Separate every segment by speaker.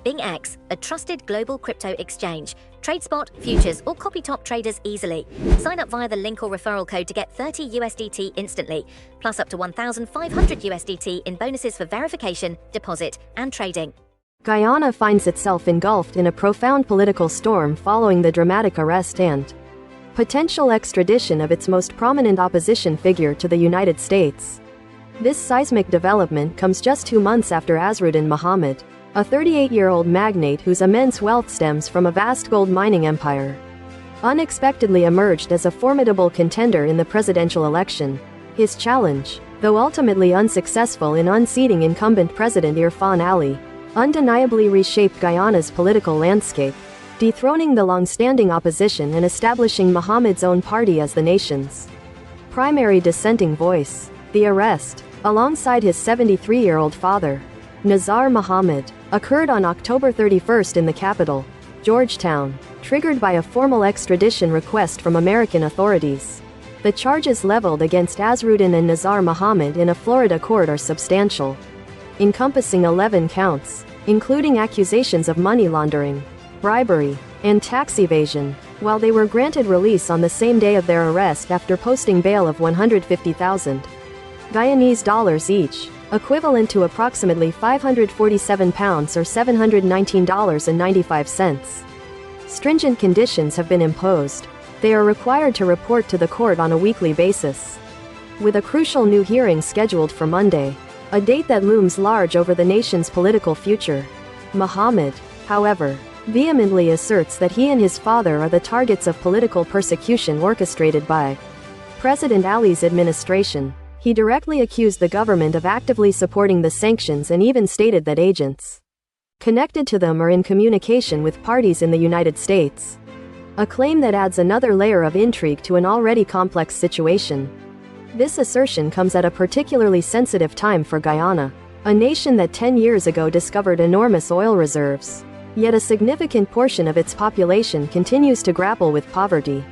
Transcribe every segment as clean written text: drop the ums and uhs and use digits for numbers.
Speaker 1: BingX, a trusted global crypto exchange. Trade spot, futures, or copy top traders easily. Sign up via the link or referral code to get 30 USDT instantly, plus up to 1,500 USDT in bonuses for verification, deposit, and trading.
Speaker 2: Guyana finds itself engulfed in a profound political storm following the dramatic arrest and potential extradition of its most prominent opposition figure to the United States. This seismic development comes just 2 months after Azruddin Mohamed, a 38-year-old magnate whose immense wealth stems from a vast gold mining empire, unexpectedly emerged as a formidable contender in the presidential election. His challenge, though ultimately unsuccessful in unseating incumbent President Irfan Ali, undeniably reshaped Guyana's political landscape, dethroning the long-standing opposition and establishing Mohamed's own party as the nation's primary dissenting voice. The arrest, alongside his 73-year-old father, Nazar Mohamed, occurred on October 31st in the capital, Georgetown, triggered by a formal extradition request from American authorities. The charges leveled against Azruddin and Nazar Mohamed in a Florida court are substantial, encompassing 11 counts, including accusations of money laundering, bribery, and tax evasion, while they were granted release on the same day of their arrest after posting bail of 150,000 Guyanese dollars each, equivalent to approximately £547 or $719.95. Stringent conditions have been imposed. They are required to report to the court on a weekly basis, with a crucial new hearing scheduled for Monday, a date that looms large over the nation's political future. Mohamed, however, vehemently asserts that he and his father are the targets of political persecution orchestrated by President Ali's administration. He directly accused the government of actively supporting the sanctions and even stated that agents connected to them are in communication with parties in the United States, a claim that adds another layer of intrigue to an already complex situation. This assertion comes at a particularly sensitive time for Guyana, a nation that 10 years ago discovered enormous oil reserves, yet a significant portion of its population continues to grapple with poverty,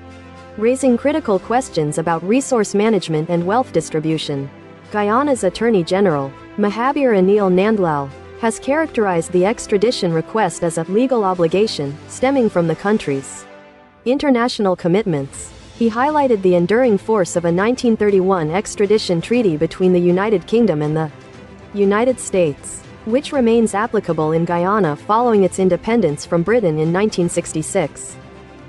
Speaker 2: raising critical questions about resource management and wealth distribution. Guyana's Attorney General, Mahabir Anil Nandlal, has characterized the extradition request as a legal obligation stemming from the country's international commitments. He highlighted the enduring force of a 1931 extradition treaty between the United Kingdom and the United States, which remains applicable in Guyana following its independence from Britain in 1966.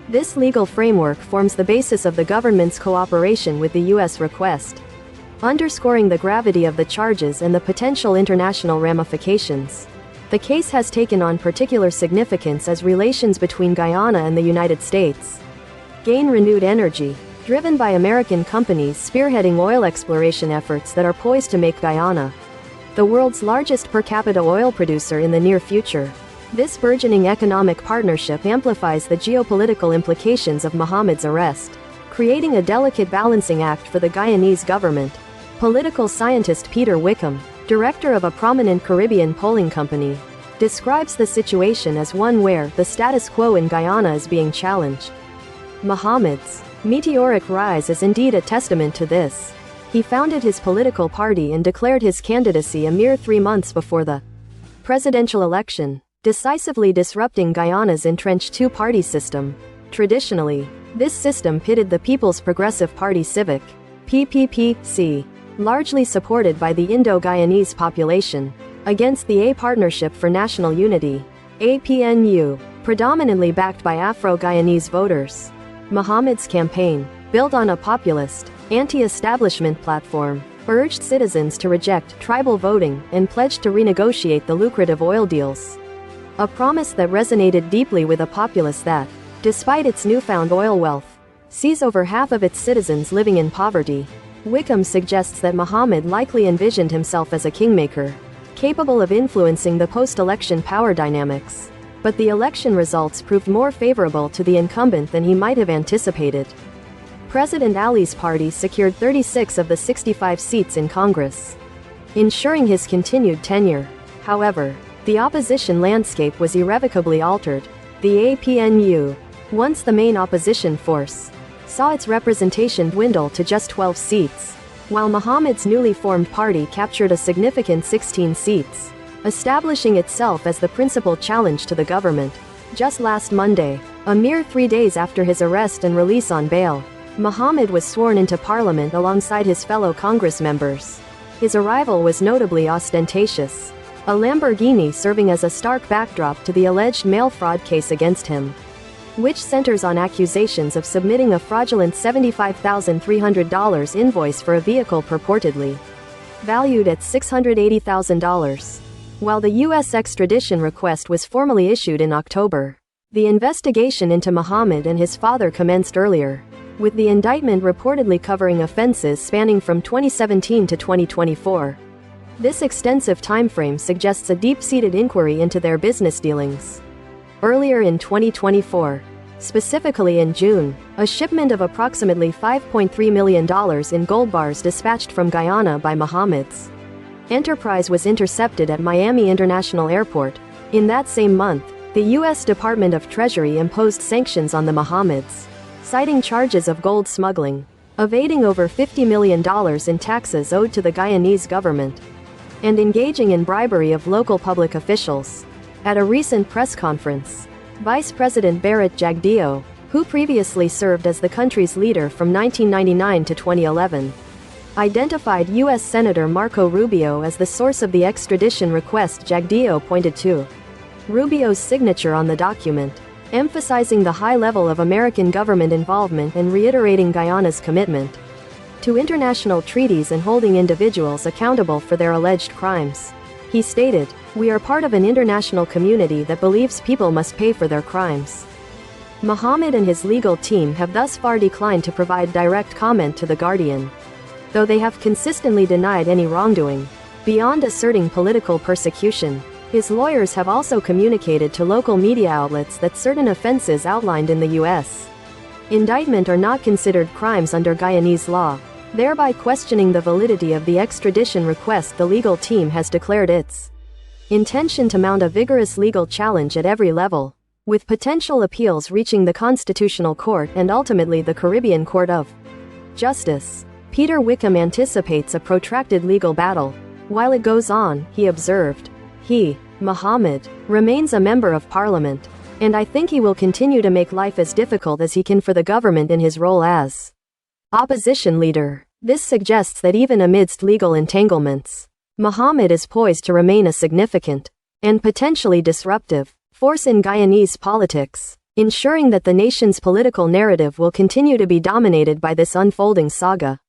Speaker 2: This legal framework forms the basis of the government's cooperation with the U.S. request, underscoring the gravity of the charges and the potential international ramifications. The case has taken on particular significance as relations between Guyana and the United States gain renewed energy, driven by American companies spearheading oil exploration efforts that are poised to make Guyana the world's largest per capita oil producer in the near future. This burgeoning economic partnership amplifies the geopolitical implications of Mohamed's arrest, creating a delicate balancing act for the Guyanese government. Political scientist Peter Wickham, director of a prominent Caribbean polling company, describes the situation as one where the status quo in Guyana is being challenged. Mohamed's meteoric rise is indeed a testament to this. He founded his political party and declared his candidacy a mere 3 months before the presidential election, decisively disrupting Guyana's entrenched two-party system. Traditionally, this system pitted the People's Progressive Party Civic, PPPC, largely supported by the Indo-Guyanese population, against the A Partnership for National Unity, APNU, predominantly backed by Afro-Guyanese voters. Mohamed's campaign, built on a populist, anti-establishment platform, urged citizens to reject tribal voting and pledged to renegotiate the lucrative oil deals, a promise that resonated deeply with a populace that, despite its newfound oil wealth, sees over half of its citizens living in poverty. Wickham suggests that Mohamed likely envisioned himself as a kingmaker, capable of influencing the post-election power dynamics. But the election results proved more favorable to the incumbent than he might have anticipated. President Ali's party secured 36 of the 65 seats in Congress, ensuring his continued tenure. However, the opposition landscape was irrevocably altered. The APNU, once the main opposition force, saw its representation dwindle to just 12 seats, while Mohamed's newly formed party captured a significant 16 seats. establishing itself as the principal challenge to the government. Just last Monday, a mere 3 days after his arrest and release on bail, Mohamed was sworn into parliament alongside his fellow Congress members. His arrival was notably ostentatious, a Lamborghini serving as a stark backdrop to the alleged mail fraud case against him, which centers on accusations of submitting a fraudulent $75,300 invoice for a vehicle purportedly valued at $680,000. While the U.S. extradition request was formally issued in October, the investigation into Mohamed and his father commenced earlier, with the indictment reportedly covering offenses spanning from 2017 to 2024. This extensive timeframe suggests a deep-seated inquiry into their business dealings. Earlier in 2024, specifically in June, a shipment of approximately $5.3 million in gold bars dispatched from Guyana by Mohamed's enterprise was intercepted at Miami International Airport. In that same month, the U.S. Department of Treasury imposed sanctions on the Mohameds, citing charges of gold smuggling, evading over $50 million in taxes owed to the Guyanese government, and engaging in bribery of local public officials. At a recent press conference, Vice President Barrett Jagdeo, who previously served as the country's leader from 1999 to 2011, identified U.S. Senator Marco Rubio as the source of the extradition request. Jagdeo pointed to Rubio's signature on the document, emphasizing the high level of American government involvement and reiterating Guyana's commitment to international treaties and holding individuals accountable for their alleged crimes. He stated, "We are part of an international community that believes people must pay for their crimes." Mohamed and his legal team have thus far declined to provide direct comment to The Guardian, though they have consistently denied any wrongdoing. Beyond asserting political persecution, his lawyers have also communicated to local media outlets that certain offenses outlined in the U.S. indictment are not considered crimes under Guyanese law, thereby questioning the validity of the extradition request. The legal team has declared its intention to mount a vigorous legal challenge at every level, with potential appeals reaching the Constitutional Court and ultimately the Caribbean Court of Justice. Peter Wickham anticipates a protracted legal battle. While it goes on, he observed, he, Mohamed, remains a member of parliament, and I think he will continue to make life as difficult as he can for the government in his role as opposition leader. This suggests that even amidst legal entanglements, Mohamed is poised to remain a significant and potentially disruptive force in Guyanese politics, ensuring that the nation's political narrative will continue to be dominated by this unfolding saga.